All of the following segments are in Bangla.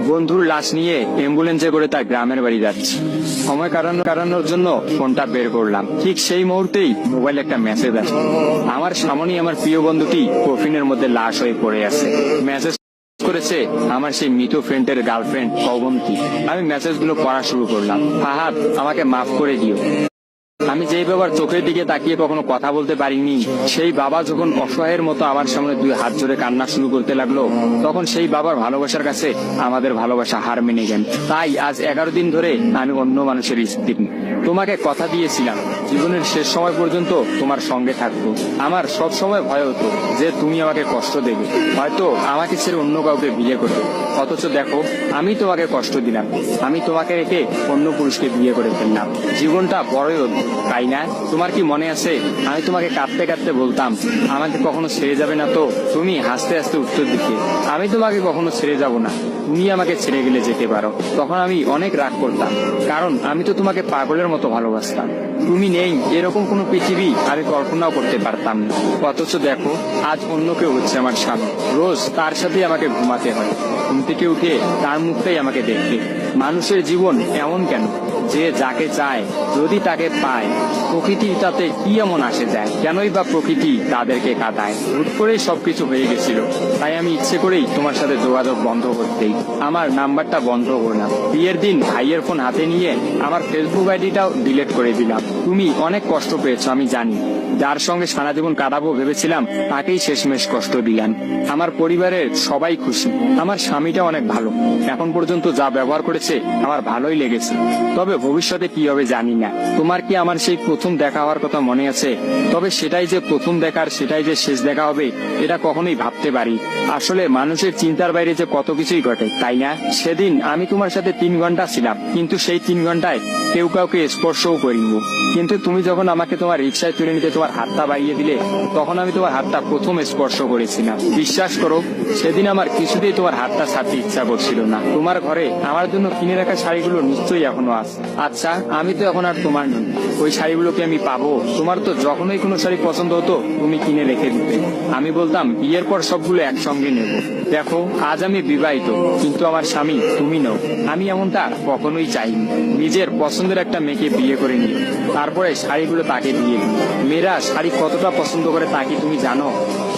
বন্ধুর লাশ নিয়ে অ্যাম্বুলেন্সে করে তার গ্রামের বাড়ি যাচ্ছে। সময় কাটানোর জন্য ফোনটা বের করলাম। ঠিক সেই মুহূর্তেই মোবাইলে একটা মেসেজ আসে। আমার সামনেই আমার প্রিয় বন্ধুটি কফিনের মধ্যে লাশ হয়ে পড়ে আছে। মেসেজ করেছে আমার সেই মৃত ফ্রেন্ডের গার্লফ্রেন্ড অবন্তী। আমি মেসেজগুলো পড়া শুরু করলাম। ফাহাদ, আমাকে মাফ করে দিও। আমি যেই বাবার চোখের দিকে তাকিয়ে কখনো কথা বলতে পারিনি, সেই বাবা যখন অসহায়ের মতো আমার সামনে দুই হাত জোড়ে কান্না শুরু করতে লাগলো, তখন সেই বাবার ভালোবাসার কাছে আমাদের ভালোবাসা হার মেনে গেল। তাই আজ 11 দিন ধরে আমি অন্য মানুষের স্ত্রী। তোমাকে কথা দিয়েছিলাম জীবনের শেষ সময় পর্যন্ত তোমার সঙ্গে থাকবো। আমার সব সময় ভয় হতো যে তুমি আমাকে কষ্ট দেবে, হয়তো আমাকে ছেড়ে অন্য কাউকে বিয়ে করবে। অথচ দেখো, আমি তোমাকে কষ্ট দিলাম, আমি তোমাকে রেখে অন্য পুরুষকে বিয়ে করে ফেললাম। জীবনটা বড়ই অদ্ভুত, তাই না? তোমার কি মনে আছে আমি তোমাকে কাঁদতে কাঁদতে বলতাম আমাকে কখনো ছেড়ে যাবে না? তো তুমি হাসতে হাসতে উত্তর দিতে আমি তোমাকে কখনো ছেড়ে যাব না, তুমি আমাকে ছেড়ে গেলে যেতে পারো। তখন আমি অনেক রাগ করতাম, কারণ আমি তো তোমাকে পাগলের মতো ভালোবাসতাম। তুমি নেই এরকম কোনো পৃথিবী আমি কল্পনাও করতে পারতাম না। অথচ দেখো, আজ অন্য কেউ হচ্ছে আমার স্বামী। রোজ তার সাথেই আমাকে ঘুমাতে হয়, ঘুম থেকে উঠে তার মুখটাই আমাকে দেখতে। মানুষের জীবন এমন কেন যে যাকে চায় যদি তাকে পায়? প্রকৃতি তাতে কি এমন আসে যায়? কেনই বা প্রকৃতি তাদেরকে কাঁদায়? হুট করেই সবকিছু হয়ে গেছিল, তাই আমি ইচ্ছে করেই তোমার সাথে যোগাযোগ বন্ধ করতেই আমার নাম্বারটা বন্ধ করলাম। বিয়ের দিন ভাইয়ের ফোন হাতে নিয়ে আমার ফেসবুক আইডিটাও ডিলিট করে দিলাম। তুমি অনেক কষ্ট পেয়েছো আমি জানি, যার সঙ্গে সারা জীবন কাটাবো ভেবেছিলাম তাকেই শেষমেশ কষ্ট দিলাম। আমার পরিবারের সবাই খুশি, আমার স্বামীটা অনেক ভালো, এখন পর্যন্ত যা ব্যবহার করেছে আমার ভালোই লেগেছে। তবে ভবিষ্যতে কি হবে জানি না। তোমার কি আমার সেই প্রথম দেখা হওয়ার কথা মনে আছে? তবে সেটাই যে প্রথম দেখার, সেটাই যে শেষ দেখা হবে, এটা কখনোই ভাবতে পারি। আসলে মানুষের চিন্তার বাইরে যে কত কিছুই ঘটে, তাই না? সেদিন আমি তোমার সাথে 3 ঘন্টা ছিলাম, কিন্তু সেই 3 ঘন্টায় কেউ কাউকে স্পর্শও করিনি। কিন্তু তুমি যখন আমাকে তোমার রিক্সায় তুলে নিতে তোমার হাতটা বাড়িয়ে দিলে, তখন আমি তোমার হাতটা প্রথম স্পর্শ করেছিলাম। বিশ্বাস করো, সেদিন আমার কিছুতেই তোমার হাতটা ছাড়তে ইচ্ছা করছিল না। তোমার ঘরে আমার জন্য কিনে রাখা শাড়িগুলো নিশ্চয়ই এখনো আছে। আচ্ছা, আমি তো এখন আর তোমার নই, ওই শাড়িগুলোকে আমি পাবো? তোমার তো যখনই কোনো শাড়ি পছন্দ হতো তুমি কিনে রেখে দিতে, আমি বলতাম বিয়ের পর সবগুলো একসঙ্গে নেব। দেখো, আজ আমি বিবাহিত, কিন্তু আমার স্বামী তুমি নও। আমি এমনটা কখনোই চাইনি। নিজের পছন্দের একটা মেয়েকে বিয়ে করে নিয়ে তারপরে শাড়িগুলো তাকে দিয়ে দিই। মেয়েরা শাড়ি কতটা পছন্দ করে তা কি তুমি জানো?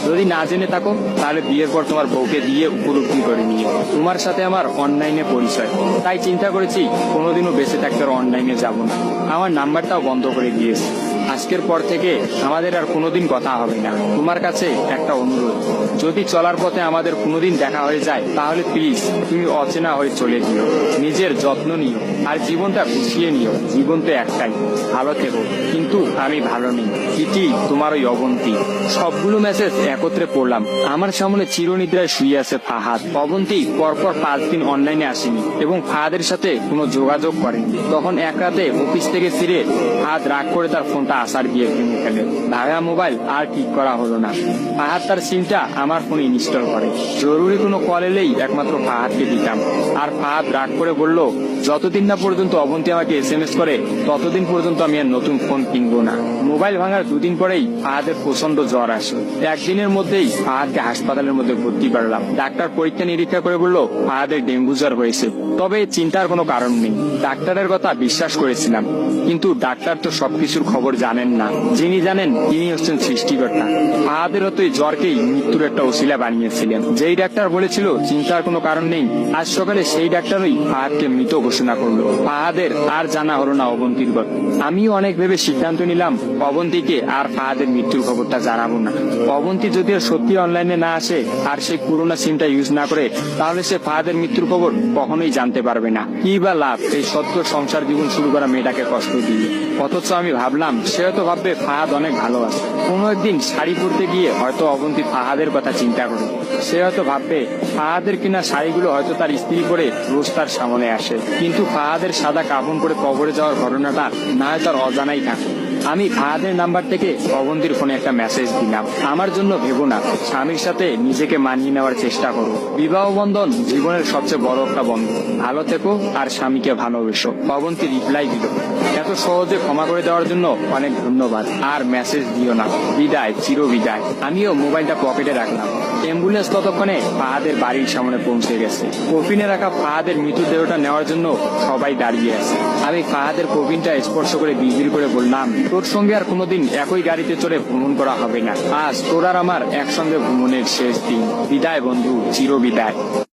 যদি না জেনে থাকো তাহলে বিয়ের পর তোমার বউকে দিয়ে উপলব্ধি করে নিও। তোমার সাথে আমার অনলাইনে পরিচয়, তাই চিন্তা করেছি কোনোদিনও বেঁচে থাকতে আর অনলাইনে যাব না। আমার নাম্বারটাও বন্ধ করে দিয়েছি। আজকের পর থেকে আমাদের আর কোনোদিন কথা হবে না। তোমার কাছে একটা অনুরোধ, যদি চলার পথে আমাদের কোনোদিন দেখা হয়ে যায় তাহলে প্লিজ তুমি অচেনা হয়ে চলে দিও। নিজের যত্ন নিও আর জীবনটা গুছিয়ে নিও। জীবন তো একটাই, ভালো থেকো। কিন্তু আমি ভালো নেই, ইতি তোমার ওই অবন্তী। সবগুলো মেসেজ একত্রে পড়লাম। আমার সামনে চিরনিদ্রায় শুয়ে আছে ফাহাদ। অবন্তী পরপর 5 দিন অনলাইনে আসেনি এবং ফাহাদের সাথে কোনো যোগাযোগ করেনি। তখন এক রাতে অফিস থেকে ফিরে ফাহাদ রাগ করে তার ফোনটা আসার গিয়ে ভেঙে ফেলে। ভাঙা মোবাইল আর ঠিক করা হলো না। ফাহাদ তার সিমটা আমার ফোনে ইনস্টল করে। জরুরি কোনো কল এলেই একমাত্র ফাহাদকে দিতাম। আর ফাহাদ রাগ করে বলল, যতদিন না পর্যন্ত অবন্তী আমাকে SMS করে ততদিন পর্যন্ত আমি আর নতুন ফোন কিনবো না। মোবাইল ভাঙার 2 দিন পরেই ফাহাদের প্রচন্ড জ্বর আসে। একদিনের মধ্যেই ফাহাদকে হাসপাতালের মধ্যে ভর্তি করলাম। ডাক্তার পরীক্ষা নিরীক্ষা করে বলল ফাহাদের ডেঙ্গু জ্বর হয়েছে। তবে চিন্তার কোনো কারণ নেই, ডাক্তারের কথা বিশ্বাস করেছিলাম। কিন্তু ডাক্তার তো সবকিছুর খবর জানেন না, যিনি জানেন তিনি হচ্ছেন সৃষ্টিকর্তা। ফাহাদের হয়তো এই জ্বরকেই মৃত্যুর একটা ওসিলা বানিয়েছিলেন। যেই ডাক্তার বলেছিল চিন্তার কোনো কারণ নেই, আজ সকালে সেই ডাক্তারই ফাহাদকে মৃত ঘোষণা করলো। ফাহাদের আর জানা হলো না অবন্তীর কথা। আমিও অনেক ভেবে সিদ্ধান্ত নিলাম অবন্তীকে আর ফাহাদের মৃত্যুর খবরটা জানাবো না। অবন্তী যদি সত্যি অনলাইনে না আসে আর সেই পুরোনো সিমটা ইউজ না করে, তাহলে সে ফাহাদের মৃত্যুর খবর কখনোই জানতে পারবে না। কি বা লাভ এই সত্য সংসার জীবন শুরু করা মেয়েটাকে কষ্ট দিয়ে? অথচ আমি ভাবলাম সে হয়তো ভাববে ফাহাদ অনেক ভালো আছে। কোনো একদিন শাড়ি পরতে গিয়ে হয়তো অবন্তী ফাহাদের কথা চিন্তা করে। সে হয়তো ভাববে ফাহাদের কিনা শাড়িগুলো হয়তো তার স্ত্রী পরে রোজ তার সামনে আসে, কিন্তু ফাহাদের সাদা কাফন পরে কবরে যাওয়ার ঘটনাটা না হয় তার অজানাই থাকে। আমি ফাহাদের নাম্বার থেকে অবন্তীর ফোনে একটা মেসেজ দিলাম, আমার জন্য ভেবো না, স্বামীর সাথে নিজেকে মানিয়ে নেওয়ার চেষ্টা করো। বিবাহ বন্ধন জীবনের সবচেয়ে বড় একটা বন্ধন, ভালো থেকো আর স্বামীকে ভালোবেসো। অবন্তী রিপ্লাই দিল, এত সহজে ক্ষমা করে দেওয়ার জন্য অনেক ধন্যবাদ, আর মেসেজ দিও না, বিদায়, চির বিদায়। আমিও মোবাইলটা পকেটে রাখলাম। অ্যাম্বুলেন্স ততক্ষণে ফাহাদের বাড়ির সামনে পৌঁছে গেছে। কফিনে রাখা ফাহাদের মৃতদেহটা নেওয়ার জন্য সবাই দাঁড়িয়ে আছে। আমি ফাহাদের কফিনটা স্পর্শ করে বিড়বিড় করে বললাম, তোর সঙ্গে আর কোনোদিন একই গাড়িতে চড়ে ভ্রমণ করা হবে না। আজ তোর আর আমার একসঙ্গে ভ্রমণের শেষ দিন। বিদায় বন্ধু, চির বিদায়।